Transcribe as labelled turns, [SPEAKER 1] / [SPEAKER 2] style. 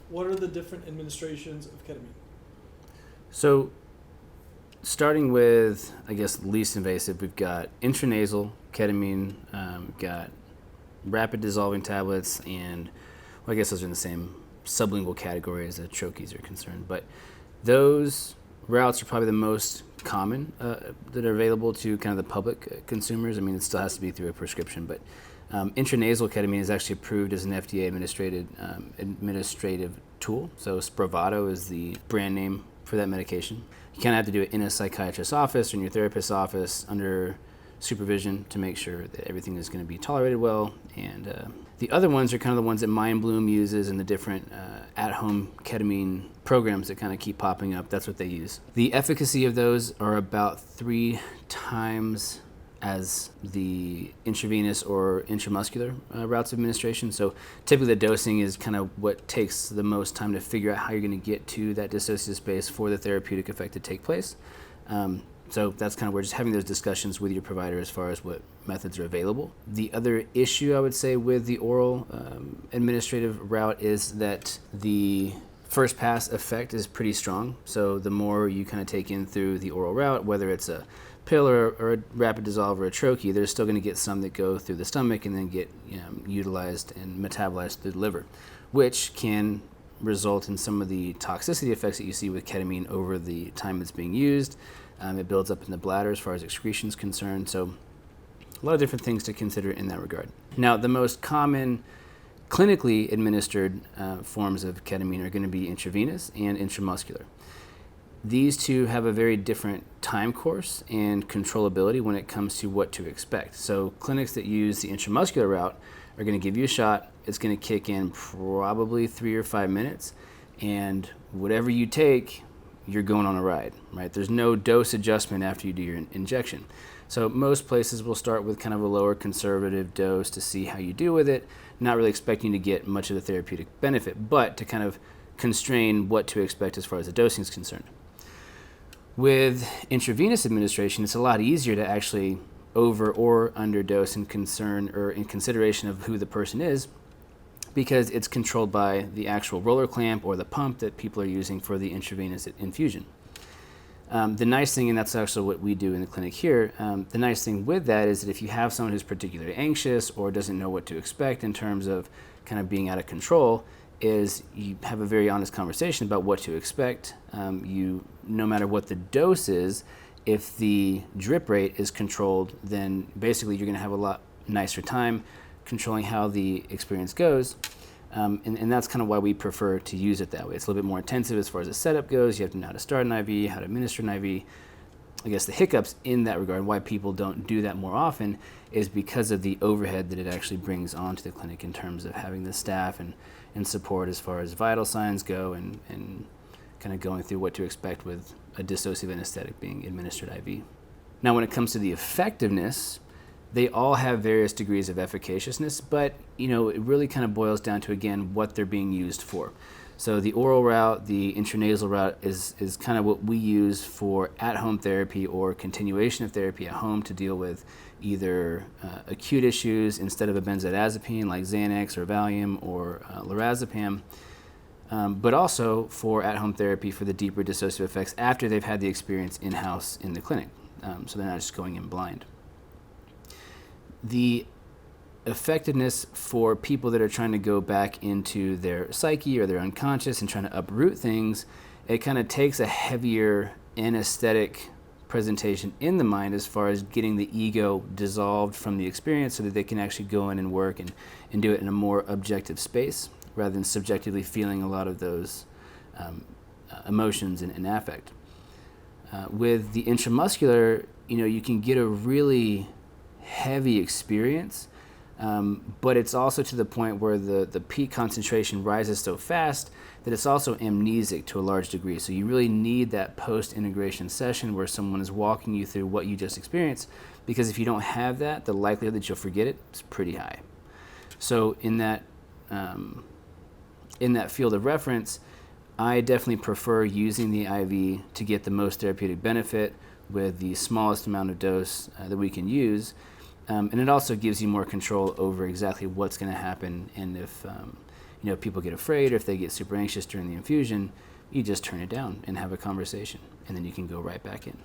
[SPEAKER 1] What are the different administrations of ketamine?
[SPEAKER 2] So, starting with, I guess, least invasive, we've got intranasal ketamine, we've got rapid dissolving tablets, and well, I guess those are in the same sublingual category as the troches are concerned. But those routes are probably the most common that are available to kind of the public consumers. I mean, it still has to be through a prescription, but intranasal ketamine is actually approved as an FDA administrative tool. So Spravato is the brand name for that medication. You kind of have to do it in a psychiatrist's office or in your therapist's office under supervision to make sure that everything is going to be tolerated well. And the other ones are kind of the ones that Mind Bloom uses and the different at-home ketamine programs that kind of keep popping up. That's what they use. The efficacy of those are about 3 times as the intravenous or intramuscular routes of administration. So typically the dosing is kind of what takes the most time to figure out how you're going to get to that dissociative space for the therapeutic effect to take place. So that's kind of where just having those discussions with your provider as far as what methods are available. The other issue I would say with the oral administrative route is that the first pass effect is pretty strong. So the more you kind of take in through the oral route, whether it's a pill or a rapid dissolve or a troche, there's still going to get some that go through the stomach and then get utilized and metabolized through the liver, which can result in some of the toxicity effects that you see with ketamine over the time it's being used. It builds up in the bladder as far as excretion is concerned. So a lot of different things to consider in that regard. Now, the most common clinically administered forms of ketamine are going to be intravenous and intramuscular. These two have a very different time course and controllability when it comes to what to expect. So clinics that use the intramuscular route are going to give you a shot. It's going to kick in probably 3 or 5 minutes, and whatever you take, you're going on a ride, right? There's no dose adjustment after you do your injection. So most places will start with kind of a lower conservative dose to see how you do with it, not really expecting to get much of the therapeutic benefit, but to kind of constrain what to expect as far as the dosing is concerned. With intravenous administration, it's a lot easier to actually over or underdose in concern or in consideration of who the person is, because it's controlled by the actual roller clamp or the pump that people are using for the intravenous infusion. The nice thing, and that's actually what we do in the clinic here, the nice thing with that is that if you have someone who's particularly anxious or doesn't know what to expect in terms of kind of being out of control, is you have a very honest conversation about what to expect. No matter what the dose is, if the drip rate is controlled, then basically you're going to have a lot nicer time controlling how the experience goes. And that's kind of why we prefer to use it that way. It's a little bit more intensive as far as the setup goes. You have to know how to start an IV, how to administer an IV. I guess the hiccups in that regard, why people don't do that more often, is because of the overhead that it actually brings onto the clinic in terms of having the staff and support as far as vital signs go and kind of going through what to expect with a dissociative anesthetic being administered IV. Now, when it comes to the effectiveness, they all have various degrees of efficaciousness, but it really kind of boils down to, again, what they're being used for. So the oral route, the intranasal route is kind of what we use for at-home therapy or continuation of therapy at home to deal with either acute issues instead of a benzodiazepine like Xanax or Valium or lorazepam, but also for at-home therapy for the deeper dissociative effects after they've had the experience in-house in the clinic. So they're not just going in blind. The effectiveness for people that are trying to go back into their psyche or their unconscious and trying to uproot things, it kind of takes a heavier anesthetic presentation in the mind as far as getting the ego dissolved from the experience so that they can actually go in and work and do it in a more objective space rather than subjectively feeling a lot of those emotions and affect. With the intramuscular, you can get a really heavy experience, but it's also to the point where the peak concentration rises so fast that it's also amnesic to a large degree. So you really need that post-integration session where someone is walking you through what you just experienced, because if you don't have that, the likelihood that you'll forget it is pretty high. So in that field of reference, I definitely prefer using the IV to get the most therapeutic benefit with the smallest amount of dose that we can use. And it also gives you more control over exactly what's going to happen and people get afraid, or if they get super anxious during the infusion, you just turn it down and have a conversation, and then you can go right back in.